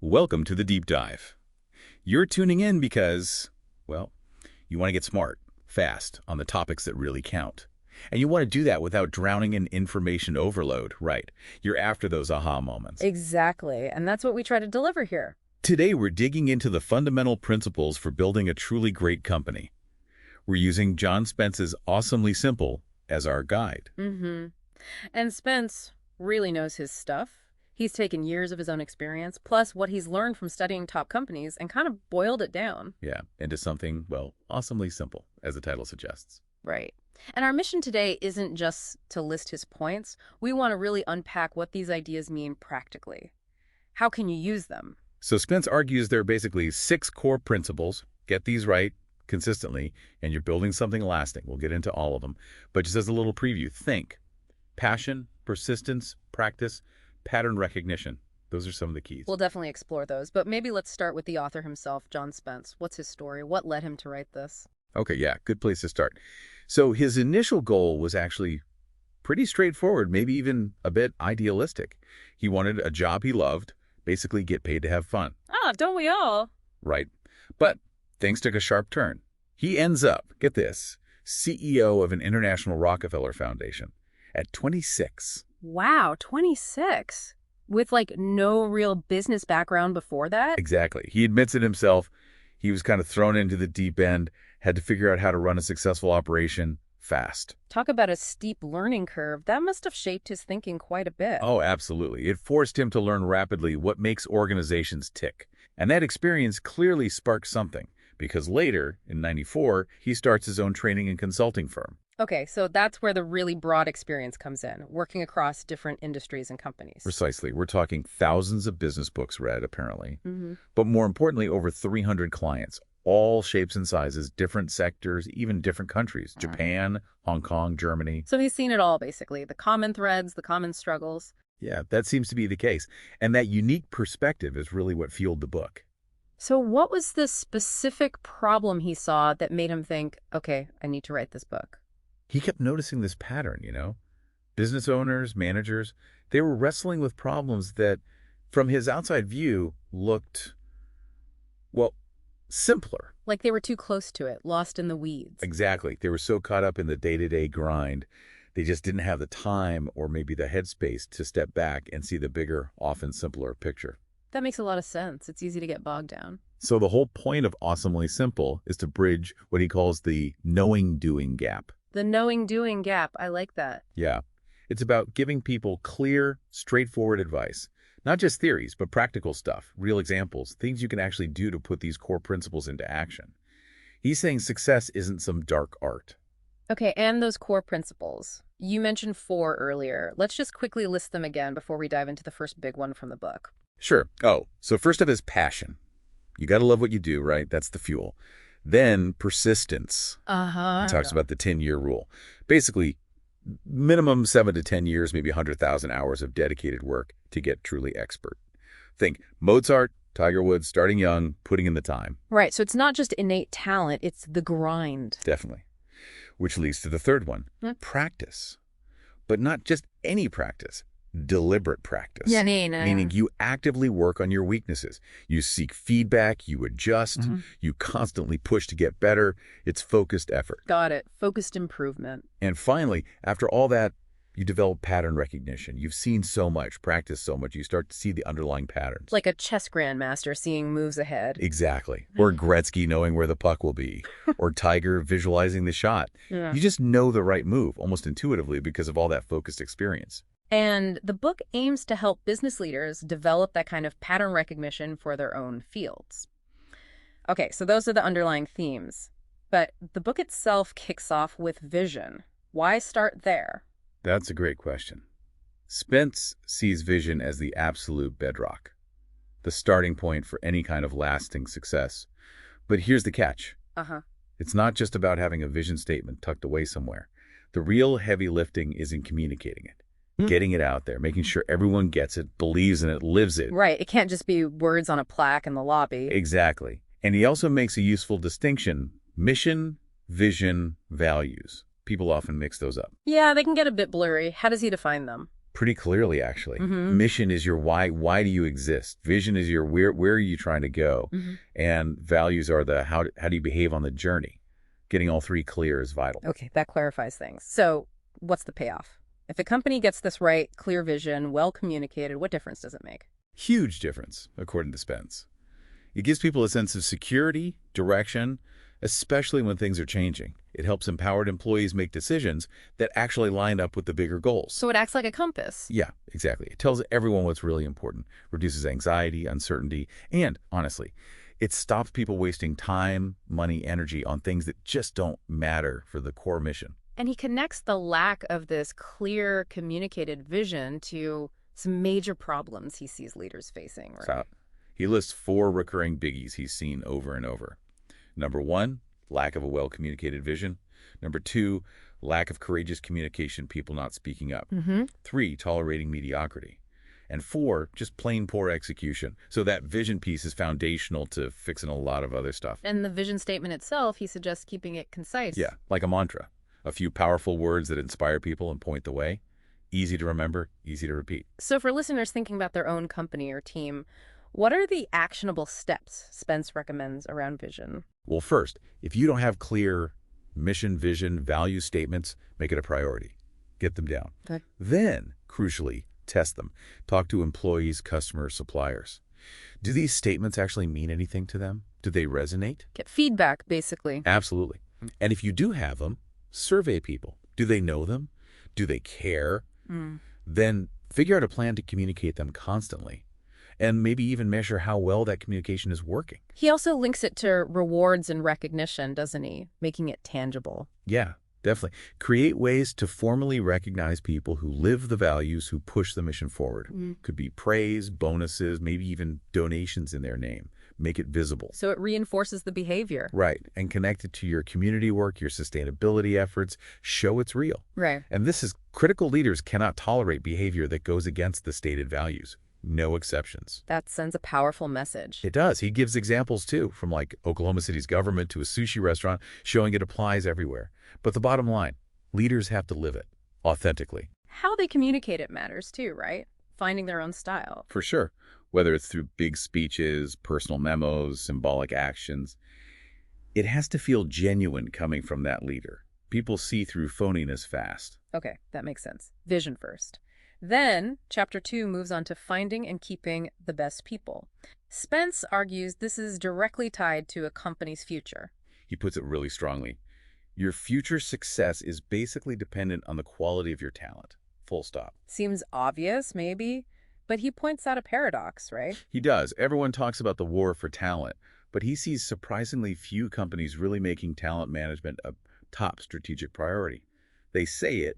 Welcome to the deep dive. You're tuning in because, well, you want to get smart, fast, on the topics that really count. And you want to do that without drowning in information overload, right? You're after those aha moments. Exactly, and that's what we try to deliver here. Today, we're digging into the fundamental principles for building a truly great company. We're using John Spence's Awesomely Simple as our guide. And Spence really knows his stuff. He's taken years of his own experience, plus what he's learned from studying top companies, and kind of boiled it down. Yeah, into something, well, awesomely simple, as the title suggests. Right. And our mission today isn't just to list his points. We want to really unpack what these ideas mean practically. How can you use them? So Spence argues there are basically 6 core principles. Get these right consistently, and you're building something lasting. We'll get into all of them. But just as a little preview, think. Passion, persistence, practice, pattern recognition. Those are some of the keys. We'll definitely explore those, but maybe let's start with the author himself, John Spence. What's his story? What led him to write this? Okay, yeah, good place to start. So his initial goal was actually pretty straightforward, maybe even a bit idealistic. He wanted a job he loved, basically get paid to have fun. Ah, don't we all? Right. But things took a sharp turn. He ends up, get this, CEO of an international Rockefeller Foundation at 26. Wow, 26. With like no real business background before that? Exactly. He admits it himself. He was kind of thrown into the deep end, had to figure out how to run a successful operation fast. Talk about a steep learning curve. That must have shaped his thinking quite a bit. Oh, absolutely. It forced him to learn rapidly what makes organizations tick. And that experience clearly sparked something, because later, in '94, he starts his own training and consulting firm. Okay, so that's where the really broad experience comes in, working across different industries and companies. Precisely. We're talking thousands of business books read, apparently. But more importantly, over 300 clients, all shapes and sizes, different sectors, even different countries. Japan, Hong Kong, Germany. So he's seen it all, basically. The common threads, the common struggles. Yeah, that seems to be the case. And that unique perspective is really what fueled the book. So what was the specific problem he saw that made him think, okay, I need to write this book? He kept noticing this pattern, Business owners, managers, they were wrestling with problems that, from his outside view, looked, well, simpler. Like they were too close to it, lost in the weeds. Exactly. They were so caught up in the day-to-day grind, they just didn't have the time or maybe the headspace to step back and see the bigger, often simpler picture. That makes a lot of sense. It's easy to get bogged down. So the whole point of Awesomely Simple is to bridge what he calls the knowing-doing gap. The knowing-doing gap, I like that. Yeah. It's about giving people clear, straightforward advice. Not just theories, but practical stuff, real examples, things you can actually do to put these core principles into action. He's saying success isn't some dark art. Okay, and those core principles. You mentioned 4 earlier. Let's just quickly list them again before we dive into the first big one from the book. Sure. Oh, so first up is passion. You got to love what you do, right? That's the fuel. Then persistence. He talks about the 10-year rule. Basically, minimum 7 to 10 years, maybe 100,000 hours of dedicated work to get truly expert. Think Mozart, Tiger Woods, starting young, putting in the time. Right, so it's not just innate talent, it's the grind. Definitely. Which leads to the third one, practice. But not just any practice. Deliberate practice. Yeah, meaning you actively work on your weaknesses. You seek feedback, you adjust, you constantly push to get better. It's focused effort. Got it. Focused improvement. And finally, after all that, you develop pattern recognition. You've seen so much, practiced so much, you start to see the underlying patterns. Like a chess grandmaster seeing moves ahead. Exactly. Or Gretzky knowing where the puck will be. Or Tiger visualizing the shot. Yeah. You just know the right move, almost intuitively, because of all that focused experience. And the book aims to help business leaders develop that kind of pattern recognition for their own fields. Okay, so those are the underlying themes. But the book itself kicks off with vision. Why start there? That's a great question. Spence sees vision as the absolute bedrock, the starting point for any kind of lasting success. But here's the catch. It's not just about having a vision statement tucked away somewhere. The real heavy lifting is in communicating it. Getting it out there, making sure everyone gets it, believes in it, lives it. Right. It can't just be words on a plaque in the lobby. Exactly. And he also makes a useful distinction. Mission, vision, values. People often mix those up. Yeah, they can get a bit blurry. How does he define them? Pretty clearly, actually. Mm-hmm. Mission is your why. Why do you exist? Vision is your where are you trying to go? Mm-hmm. And values are the how do you behave on the journey? Getting all three clear is vital. Okay, that clarifies things. So what's the payoff? If a company gets this right, clear vision, well communicated, what difference does it make? Huge difference, according to Spence. It gives people a sense of security, direction, especially when things are changing. It helps empowered employees make decisions that actually line up with the bigger goals. So it acts like a compass. Yeah, exactly. It tells everyone what's really important, reduces anxiety, uncertainty, and, honestly, it stops people wasting time, money, energy on things that just don't matter for the core mission. And he connects the lack of this clear, communicated vision to some major problems he sees leaders facing. Right? So he lists 4 recurring biggies he's seen over and over. Number 1, lack of a well-communicated vision. Number 2, lack of courageous communication, people not speaking up. 3, tolerating mediocrity. And 4, just plain poor execution. So that vision piece is foundational to fixing a lot of other stuff. And the vision statement itself, he suggests keeping it concise. Yeah, like a mantra. A few powerful words that inspire people and point the way. Easy to remember, easy to repeat. So for listeners thinking about their own company or team, what are the actionable steps Spence recommends around vision? Well, first, if you don't have clear mission, vision, value statements, make it a priority. Get them down. Okay. Then, crucially, test them. Talk to employees, customers, suppliers. Do these statements actually mean anything to them? Do they resonate? Get feedback, basically. Absolutely. And if you do have them, survey people. Do they know them? Do they care? Then figure out a plan to communicate them constantly. And maybe even measure how well that communication is working. He also links it to rewards and recognition, doesn't he? Making it tangible. Yeah, definitely. Create ways to formally recognize people who live the values, who push the mission forward. Could be praise, bonuses, maybe even donations in their name. Make it visible. So it reinforces the behavior. Right. And connect it to your community work, your sustainability efforts. Show it's real. Right. And this is critical leaders cannot tolerate behavior that goes against the stated values. No exceptions. That sends a powerful message. It does. He gives examples, too, from like Oklahoma City's government to a sushi restaurant, showing it applies everywhere. But the bottom line, leaders have to live it authentically. How they communicate it matters, too, right? Finding their own style. For sure. Whether it's through big speeches, personal memos, symbolic actions, it has to feel genuine coming from that leader. People see through phoniness fast. Okay, that makes sense. Vision first. Then, Chapter 2 moves on to finding and keeping the best people. Spence argues this is directly tied to a company's future. He puts it really strongly. Your future success is basically dependent on the quality of your talent. Full stop. Seems obvious, maybe, but he points out a paradox, right? He does. Everyone talks about the war for talent, but he sees surprisingly few companies really making talent management a top strategic priority. They say it,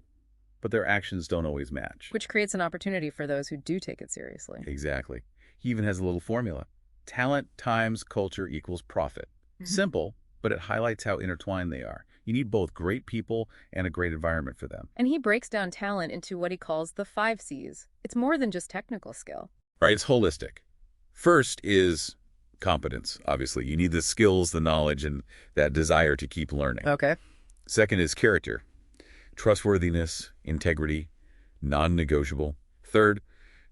but their actions don't always match. Which creates an opportunity for those who do take it seriously. Exactly. He even has a little formula. Talent times culture equals profit. Simple, but it highlights how intertwined they are. You need both great people and a great environment for them. And he breaks down talent into what he calls the 5 C's. It's more than just technical skill. Right, it's holistic. First is competence, obviously. You need the skills, the knowledge, and that desire to keep learning. Okay. Second is character. Trustworthiness, integrity, non-negotiable. Third,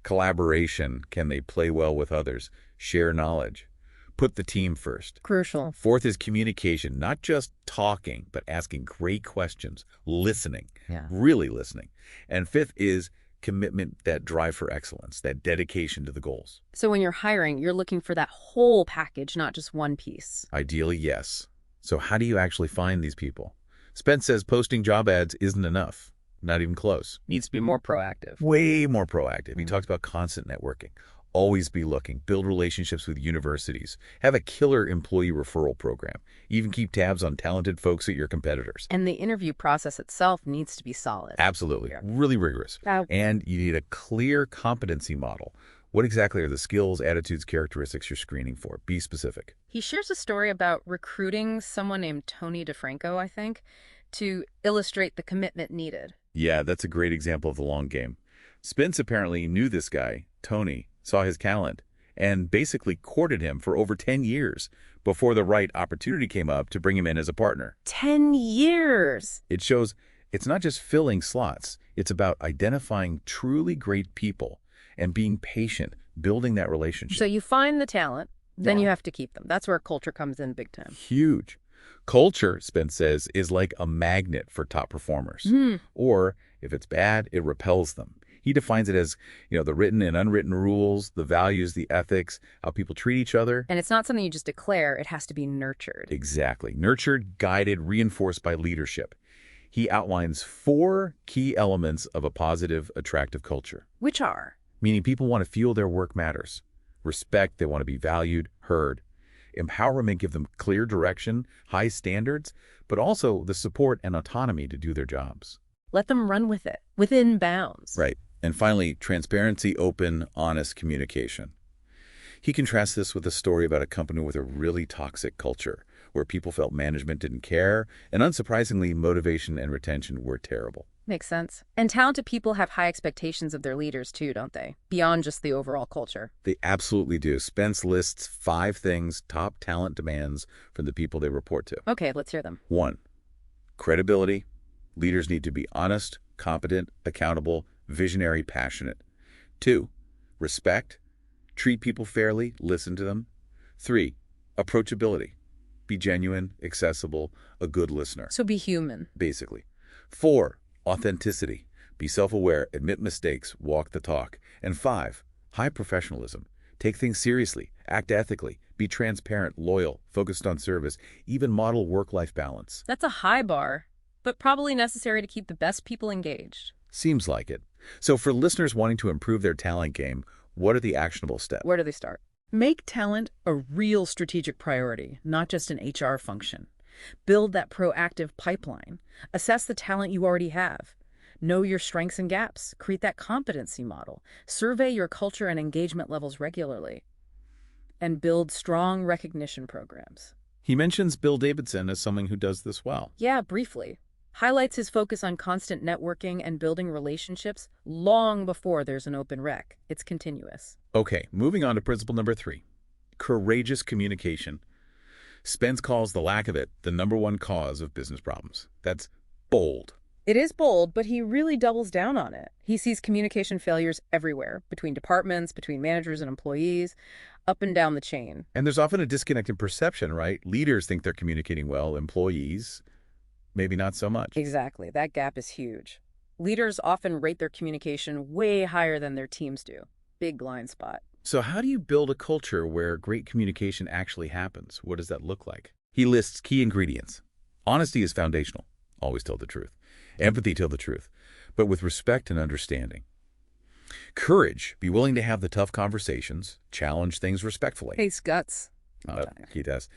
collaboration. Can they play well with others? Share knowledge. Put the team first. Crucial. Fourth is communication, not just talking, but asking great questions, listening, really listening. And fifth is commitment, that drive for excellence, that dedication to the goals. So when you're hiring, you're looking for that whole package, not just one piece. Ideally, yes. So how do you actually find these people? Spence says posting job ads isn't enough. Not even close. Needs to be more proactive. Way more proactive. He talks about constant networking. Always be looking. Build relationships with universities. Have a killer employee referral program. Even keep tabs on talented folks at your competitors. And the interview process itself needs to be solid. Absolutely. Really rigorous. And you need a clear competency model. What exactly are the skills, attitudes, characteristics you're screening for? Be specific. He shares a story about recruiting someone named Tony DeFranco, I think, to illustrate the commitment needed. Yeah, that's a great example of the long game. Spence apparently knew this guy, Tony, saw his talent, and basically courted him for over 10 years before the right opportunity came up to bring him in as a partner. 10 years! It shows It's not just filling slots. It's about identifying truly great people and being patient, building that relationship. So you find the talent, then you have to keep them. That's where culture comes in big time. Huge. Culture, Spence says, is like a magnet for top performers. Or, if it's bad, it repels them. He defines it as, the written and unwritten rules, the values, the ethics, how people treat each other. And it's not something you just declare. It has to be nurtured. Exactly. Nurtured, guided, reinforced by leadership. He outlines 4 key elements of a positive, attractive culture. Which are? Meaning people want to feel their work matters. Respect, they want to be valued, heard. Empowerment, give them clear direction, high standards, but also the support and autonomy to do their jobs. Let them run with it, within bounds. Right. And finally, transparency, open, honest communication. He contrasts this with a story about a company with a really toxic culture, where people felt management didn't care, and unsurprisingly, motivation and retention were terrible. Makes sense. And talented people have high expectations of their leaders too, don't they? Beyond just the overall culture. They absolutely do. Spence lists 5 things top talent demands from the people they report to. Okay, let's hear them. 1, credibility. Leaders need to be honest, competent, accountable, visionary, passionate. 2, respect. Treat people fairly, listen to them. 3, approachability. Be genuine, accessible, a good listener. So be human. Basically. 4, authenticity. Be self-aware, admit mistakes, walk the talk. And 5, high professionalism. Take things seriously, act ethically, be transparent, loyal, focused on service, even model work-life balance. That's a high bar, but probably necessary to keep the best people engaged. Seems like it. So for listeners wanting to improve their talent game, what are the actionable steps? Where do they start? Make talent a real strategic priority, not just an HR function. Build that proactive pipeline. Assess the talent you already have. Know your strengths and gaps. Create that competency model. Survey your culture and engagement levels regularly. And build strong recognition programs. He mentions Bill Davidson as someone who does this well. Yeah, briefly. Highlights his focus on constant networking and building relationships long before there's an open rec. It's continuous. Okay, moving on to principle number 3, courageous communication. Spence calls the lack of it the #1 cause of business problems. That's bold. It is bold, but he really doubles down on it. He sees communication failures everywhere, between departments, between managers and employees, up and down the chain. And there's often a disconnect in perception, right? Leaders think they're communicating well, employees, maybe not so much. Exactly. That gap is huge. Leaders often rate their communication way higher than their teams do. Big blind spot. So how do you build a culture where great communication actually happens? What does that look like? He lists key ingredients. Honesty is foundational. Always tell the truth. Empathy, tell the truth, but with respect and understanding. Courage, be willing to have the tough conversations, challenge things respectfully. Takes guts. He does.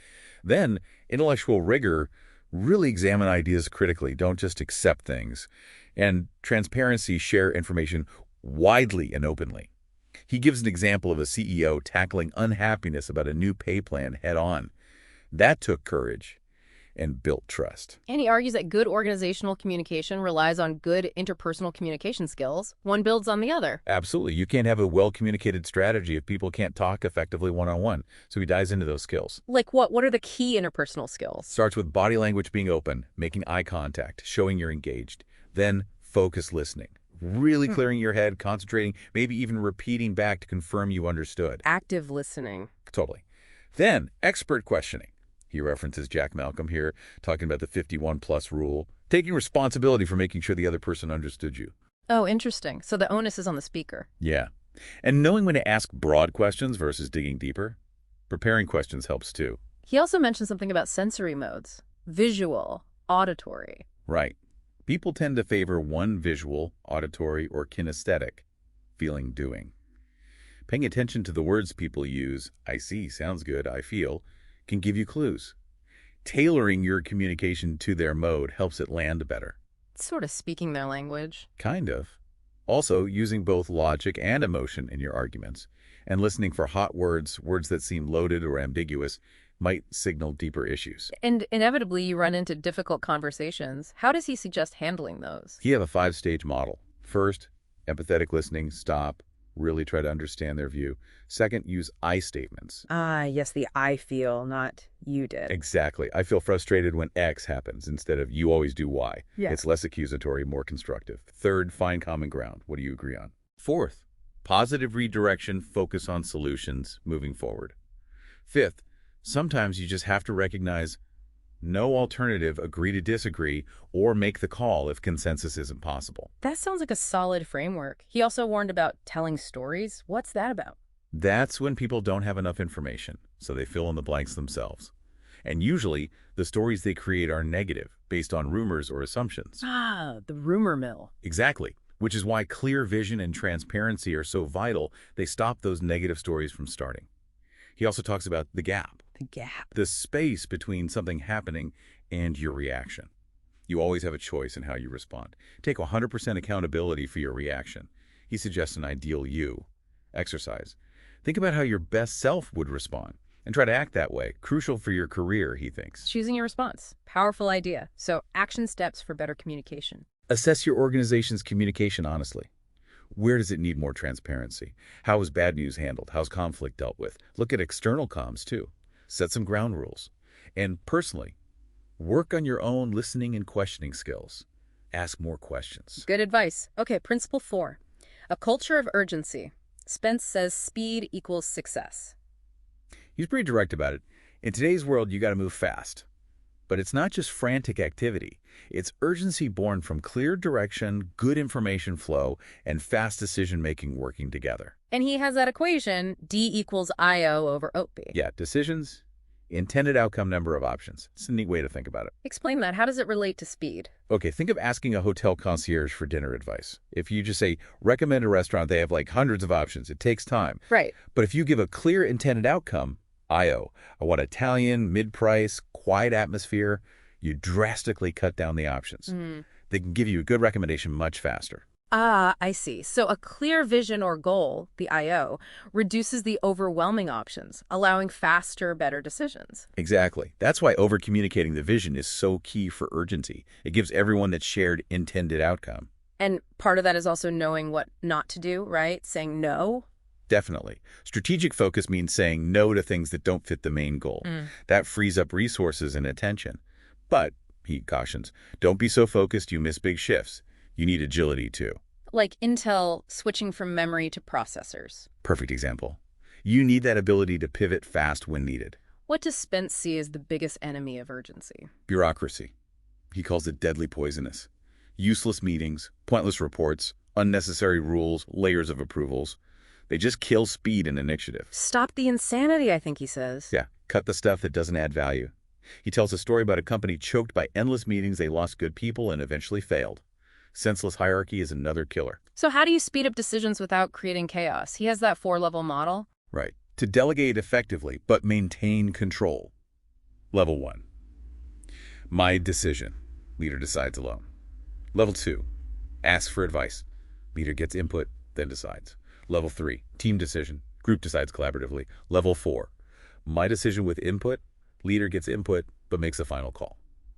Then, intellectual rigor, really examine ideas critically. Don't just accept things. And transparency, share information widely and openly. He gives an example of a CEO tackling unhappiness about a new pay plan head-on. That took courage and built trust. And he argues that good organizational communication relies on good interpersonal communication skills. One builds on the other. Absolutely. You can't have a well-communicated strategy if people can't talk effectively one-on-one. So he dives into those skills. Like what? What are the key interpersonal skills? Starts with body language being open, making eye contact, showing you're engaged. Then focused listening. Really clearing your head, concentrating, maybe even repeating back to confirm you understood. Active listening. Totally. Then expert questioning. He references Jack Malcolm here, talking about the 51+ rule, taking responsibility for making sure the other person understood you. Oh, interesting. So the onus is on the speaker. Yeah. And knowing when to ask broad questions versus digging deeper. Preparing questions helps too. He also mentioned something about sensory modes. Visual, auditory. Right. People tend to favor one visual, auditory, or kinesthetic, feeling, doing. Paying attention to the words people use, I see, sounds good, I feel, can give you clues. Tailoring your communication to their mode helps it land better. Sort of speaking their language. Kind of. Also, using both logic and emotion in your arguments, and listening for hot words, words that seem loaded or ambiguous, might signal deeper issues. And inevitably, you run into difficult conversations. How does he suggest handling those? He has a 5-stage model. First, empathetic listening, stop, Really try to understand their view. Second, use I statements. Ah, yes, the I feel, not you did. Exactly. I feel frustrated when X happens instead of you always do Y. Yeah. It's less accusatory, more constructive. Third, find common ground. What do you agree on? Fourth, positive redirection, focus on solutions moving forward. Fifth, sometimes you just have to recognize no alternative, agree to disagree, or make the call if consensus isn't possible. That sounds like a solid framework. He also warned about telling stories. What's that about? That's when people don't have enough information, so they fill in the blanks themselves. And usually, the stories they create are negative, based on rumors or assumptions. Ah, the rumor mill. Exactly, which is why clear vision and transparency are so vital. They stop those negative stories from starting. He also talks about the gap. The gap. The space between something happening and your reaction. You always have a choice in how you respond. Take 100% accountability for your reaction. He suggests an ideal you. Exercise. Think about how your best self would respond and try to act that way. Crucial for your career, he thinks. Choosing your response. Powerful idea. So action steps for better communication. Assess your organization's communication honestly. Where does it need more transparency? How is bad news handled? How's conflict dealt with? Look at external comms, too. Set some ground rules. And personally, work on your own listening and questioning skills. Ask more questions. Good advice. Okay, principle 4. A culture of urgency. Spence says speed equals success. He's pretty direct about it. In today's world, you got to move fast. But it's not just frantic activity. It's urgency born from clear direction, good information flow, and fast decision-making working together. And he has that equation, D equals IO over OP. Yeah, decisions, intended outcome, number of options. It's a neat way to think about it. Explain that. How does it relate to speed? Okay, think of asking a hotel concierge for dinner advice. If you just say, recommend a restaurant, they have like hundreds of options. It takes time. Right. But if you give a clear intended outcome, IO, I want Italian, mid-price, quiet atmosphere, you drastically cut down the options. They can give you a good recommendation much faster. Ah, I see. So a clear vision or goal, the IO, reduces the overwhelming options, allowing faster, better decisions. Exactly. That's why over-communicating the vision is so key for urgency. It gives everyone that shared intended outcome. And part of that is also knowing what not to do, right? Saying no. Definitely. Strategic focus means saying no to things that don't fit the main goal. That frees up resources and attention. But, he cautions, don't be so focused you miss big shifts. You need agility, too. Like Intel switching from memory to processors. Perfect example. You need that ability to pivot fast when needed. What does Spence see as the biggest enemy of urgency? Bureaucracy. He calls it deadly poisonous. Useless meetings, pointless reports, unnecessary rules, layers of approvals. They just kill speed and initiative. Stop the insanity, I think he says. Yeah, cut the stuff that doesn't add value. He tells a story about a company choked by endless meetings. They lost good people and eventually failed. Senseless hierarchy is another killer. So how do you speed up decisions without creating chaos? He has that 4-level model. Right. To delegate effectively, but maintain control. Level 1. My decision. Leader decides alone. Level 2. Ask for advice. Leader gets input, then decides. Level 3. Team decision. Group decides collaboratively. Level 4. My decision with input. Leader gets input, but makes a final call.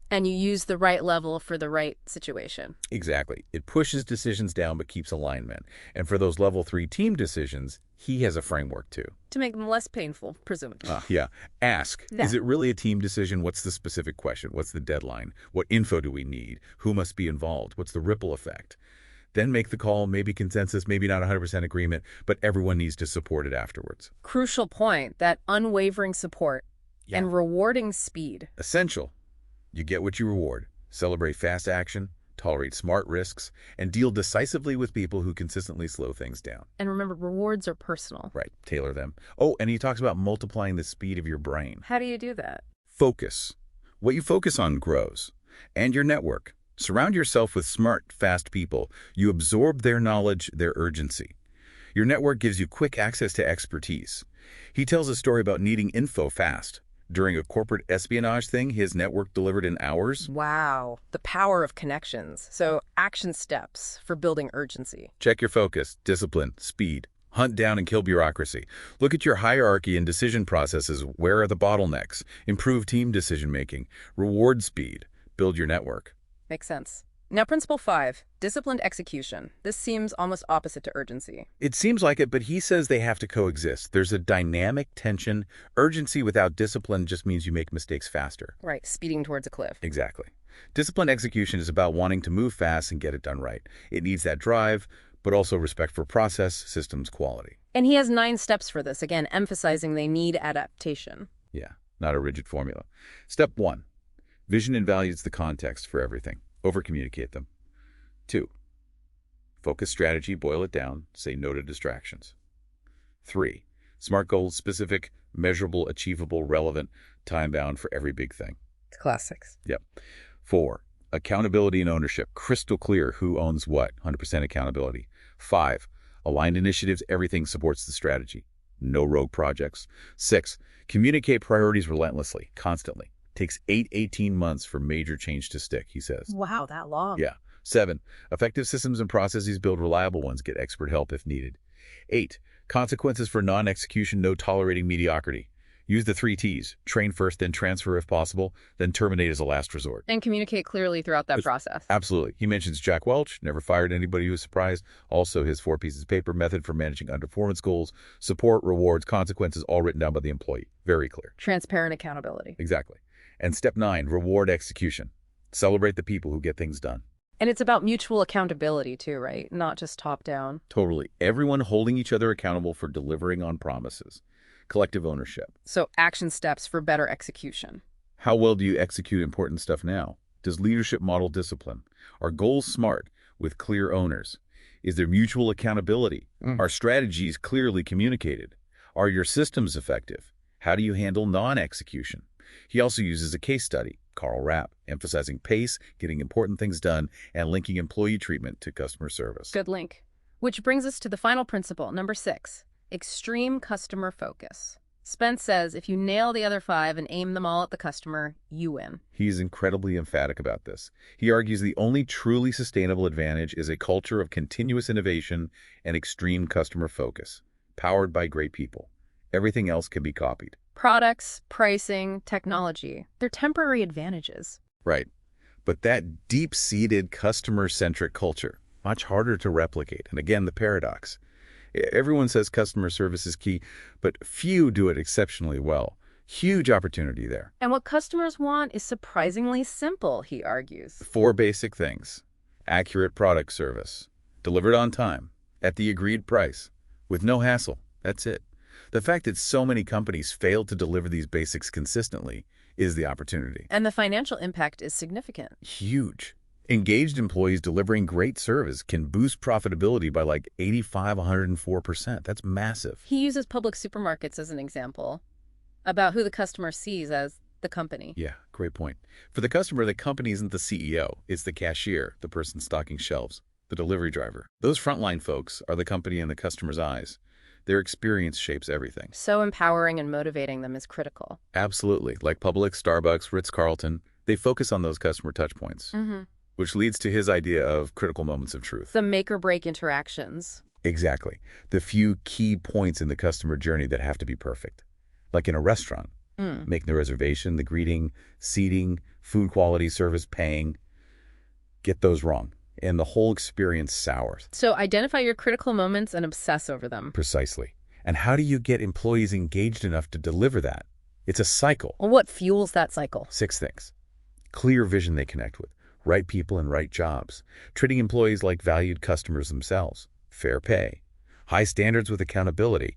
And you use the right level for the right situation. Exactly. It pushes decisions down, but keeps alignment. And for those level 3 team decisions, he has a framework too. To make them less painful, presumably. Yeah. Ask, Yeah. Is it really a team decision? What's the specific question? What's the deadline? What info do we need? Who must be involved? What's the ripple effect? Then make the call, maybe consensus, maybe not 100% agreement, but everyone needs to support it afterwards. Crucial point, that unwavering support and rewarding speed. Essential. You get what you reward. Celebrate fast action, tolerate smart risks, and deal decisively with people who consistently slow things down. And remember, rewards are personal. Right. Tailor them. Oh, and he talks about multiplying the speed of your brain. How do you do that? Focus. What you focus on grows. And your network. Surround yourself with smart, fast people. You absorb their knowledge, their urgency. Your network gives you quick access to expertise. He tells a story about needing info fast. During a corporate espionage thing, his network delivered in hours. Wow. The power of connections. So action steps for building urgency. Check your focus, discipline, speed. Hunt down and kill bureaucracy. Look at your hierarchy and decision processes. Where are the bottlenecks? Improve team decision-making. Reward speed. Build your network. Makes sense. Now, principle 5, disciplined execution. This seems almost opposite to urgency. It seems like it, but he says they have to coexist. There's a dynamic tension. Urgency without discipline just means you make mistakes faster. Right, speeding towards a cliff. Exactly. Disciplined execution is about wanting to move fast and get it done right. It needs that drive, but also respect for process, systems, quality. And he has 9 steps for this, again, emphasizing they need adaptation. Yeah, not a rigid formula. Step 1, vision and values the context for everything. Over-communicate them. 2, focus strategy, boil it down, say no to distractions. 3, SMART goals, specific, measurable, achievable, relevant, time-bound for every big thing. Classics. Yep. 4, accountability and ownership, crystal clear who owns what, 100% accountability. 5, aligned initiatives, everything supports the strategy. No rogue projects. 6, communicate priorities relentlessly, constantly. Takes 18 months for major change to stick, he says. Wow, that long. Yeah. 7, effective systems and processes, build reliable ones, get expert help if needed. 8, consequences for non-execution, no tolerating mediocrity. Use the 3 T's, train first, then transfer if possible, then terminate as a last resort. And communicate clearly throughout that process. Absolutely. He mentions Jack Welch, never fired anybody who was surprised. Also his 4 pieces of paper method for managing underperformance goals, support, rewards, consequences, all written down by the employee. Very clear. Transparent accountability. Exactly. And step 9, reward execution. Celebrate the people who get things done. And it's about mutual accountability too, right? Not just top down. Totally. Everyone holding each other accountable for delivering on promises. Collective ownership. So action steps for better execution. How well do you execute important stuff now? Does leadership model discipline? Are goals SMART with clear owners? Is there mutual accountability? Are strategies clearly communicated? Are your systems effective? How do you handle non-execution? He also uses a case study, Carl Rapp, emphasizing pace, getting important things done, and linking employee treatment to customer service. Good link. Which brings us to the final principle, number 6, extreme customer focus. Spence says if you nail the other 5 and aim them all at the customer, you win. He's incredibly emphatic about this. He argues the only truly sustainable advantage is a culture of continuous innovation and extreme customer focus, powered by great people. Everything else can be copied. Products, pricing, technology, they're temporary advantages. Right. But that deep-seated customer-centric culture, much harder to replicate. And again, the paradox. Everyone says customer service is key, but few do it exceptionally well. Huge opportunity there. And what customers want is surprisingly simple, he argues. 4 basic things. Accurate product service. Delivered on time. At the agreed price. With no hassle. That's it. The fact that so many companies fail to deliver these basics consistently is the opportunity. And the financial impact is significant. Huge. Engaged employees delivering great service can boost profitability by like 85, 104%. That's massive. He uses public supermarkets as an example about who the customer sees as the company. Yeah, great point. For the customer, the company isn't the CEO. It's the cashier, the person stocking shelves, the delivery driver. Those frontline folks are the company in the customer's eyes. Their experience shapes everything. So empowering and motivating them is critical. Absolutely. Like Publix, Starbucks, Ritz-Carlton, they focus on those customer touchpoints, which leads to his idea of critical moments of truth. The make-or-break interactions. Exactly. The few key points in the customer journey that have to be perfect. Like in a restaurant, making the reservation, the greeting, seating, food quality, service, paying. Get those wrong, and the whole experience sours. So identify your critical moments and obsess over them. Precisely. And how do you get employees engaged enough to deliver that? It's a cycle. Well, what fuels that cycle? 6 things. Clear vision they connect with. Right people and right jobs. Treating employees like valued customers themselves. Fair pay. High standards with accountability.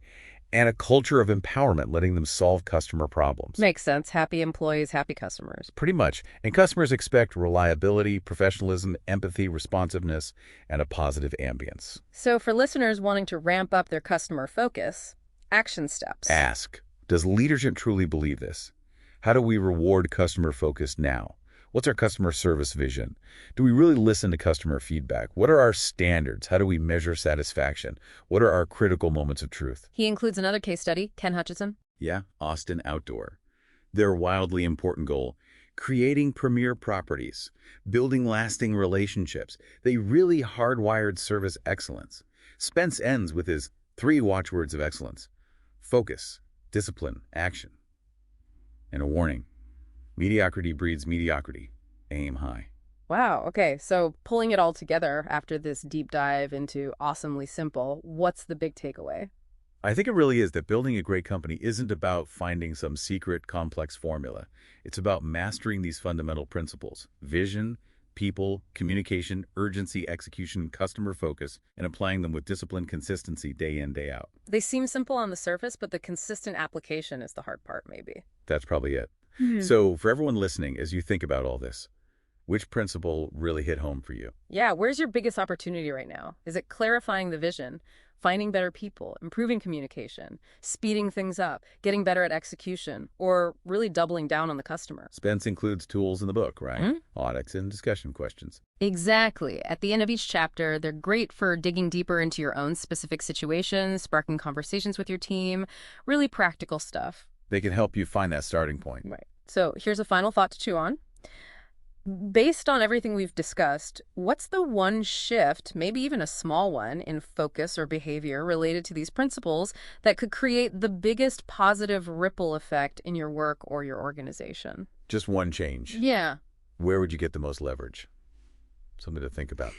And a culture of empowerment letting them solve customer problems. Makes sense. Happy employees, happy customers. Pretty much. And customers expect reliability, professionalism, empathy, responsiveness, and a positive ambience. So for listeners wanting to ramp up their customer focus, action steps. Ask, does leadership truly believe this? How do we reward customer focus now? What's our customer service vision? Do we really listen to customer feedback? What are our standards? How do we measure satisfaction? What are our critical moments of truth? He includes another case study, Ken Hutchison. Yeah, Austin Outdoor. Their wildly important goal, creating premier properties, building lasting relationships. They really hardwired service excellence. Spence ends with his 3 watchwords of excellence: focus, discipline, action. And a warning. Mediocrity breeds mediocrity. Aim high. Wow. Okay. So pulling it all together after this deep dive into awesomely simple, what's the big takeaway? I think it really is that building a great company isn't about finding some secret, complex formula. It's about mastering these fundamental principles: vision, people, communication, urgency, execution, customer focus, and applying them with discipline, consistency, day in, day out. They seem simple on the surface, but the consistent application is the hard part, maybe. That's probably it. Hmm. So for everyone listening, as you think about all this, which principle really hit home for you? Yeah, where's your biggest opportunity right now? Is it clarifying the vision, finding better people, improving communication, speeding things up, getting better at execution, or really doubling down on the customer? Spence includes tools in the book, right? Hmm? Audits and discussion questions. Exactly. At the end of each chapter, they're great for digging deeper into your own specific situations, sparking conversations with your team, really practical stuff. They can help you find that starting point. Right. So here's a final thought to chew on. Based on everything we've discussed, what's the one shift, maybe even a small one, in focus or behavior related to these principles that could create the biggest positive ripple effect in your work or your organization? Just one change. Yeah. Where would you get the most leverage? Something to think about.